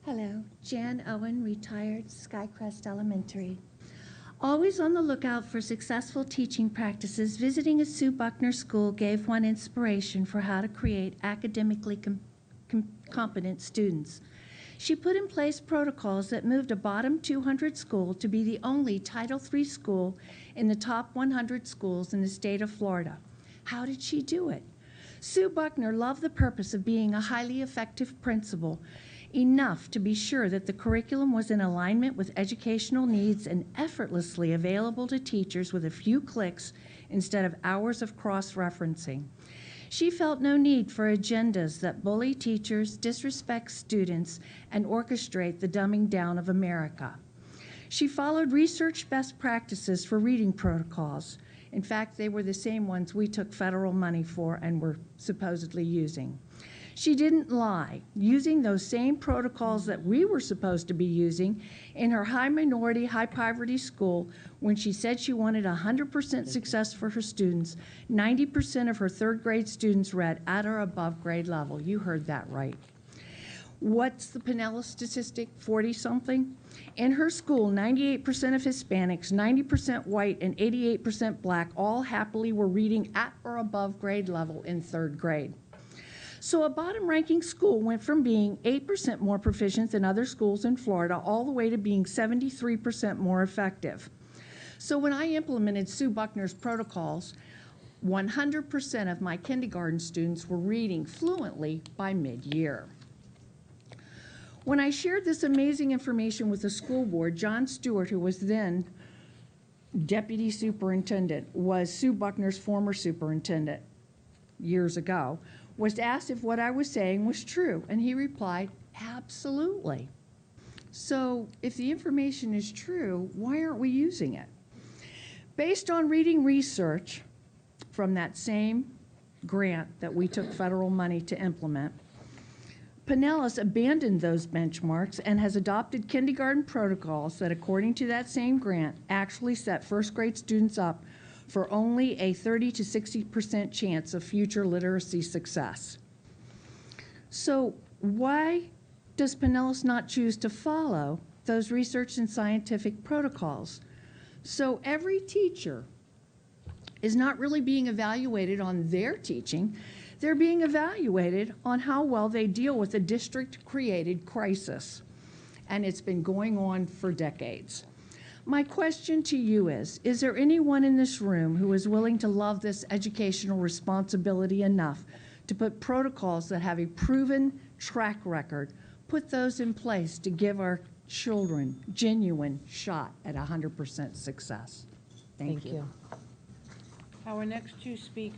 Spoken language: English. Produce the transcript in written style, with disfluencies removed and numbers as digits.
Hello, Jan Owen, retired, Skycrest Elementary. Always on the lookout for successful teaching practices, visiting a Sue Buckner school gave one inspiration for how to create academically competent students. She put in place protocols that moved a bottom 200 school to be the only Title III school in the top 100 schools in the state of Florida. How did she do it? Sue Buckner loved the purpose of being a highly effective principal, enough to be sure that the curriculum was in alignment with educational needs and effortlessly available to teachers with a few clicks instead of hours of cross-referencing. She felt no need for agendas that bully teachers, disrespect students, and orchestrate the dumbing down of America. She followed research best practices for reading protocols. In fact, they were the same ones we took federal money for and were supposedly using. She didn't lie, using those same protocols that we were supposed to be using in her high minority, high poverty school when she said she wanted 100% success for her students. 90% of her third grade students read at or above grade level. You heard that right. What's the Pinellas statistic? 40-something? In her school, 98% of Hispanics, 90% white, and 88% black all happily were reading at or above grade level in third grade. So a bottom-ranking school went from being 8% more proficient than other schools in Florida all the way to being 73% more effective. So when I implemented Sue Buckner's protocols, 100% of my kindergarten students were reading fluently by mid-year. When I shared this amazing information with the school board, John Stewart, who was then deputy superintendent, was Sue Buckner's former superintendent years ago, was asked if what I was saying was true, and he replied, absolutely. So if the information is true, why aren't we using it? Based on reading research from that same grant that we took federal money to implement, Pinellas abandoned those benchmarks and has adopted kindergarten protocols that, according to that same grant, actually set first grade students up for only a 30 to 60% chance of future literacy success. So why does Pinellas not choose to follow those research and scientific protocols? So every teacher is not really being evaluated on their teaching. They're being evaluated on how well they deal with a district-created crisis. And it's been going on for decades. My question to you is there anyone in this room who is willing to love this educational responsibility enough to put protocols that have a proven track record, put those in place to give our children genuine shot at 100% success? Thank you. Our next two speakers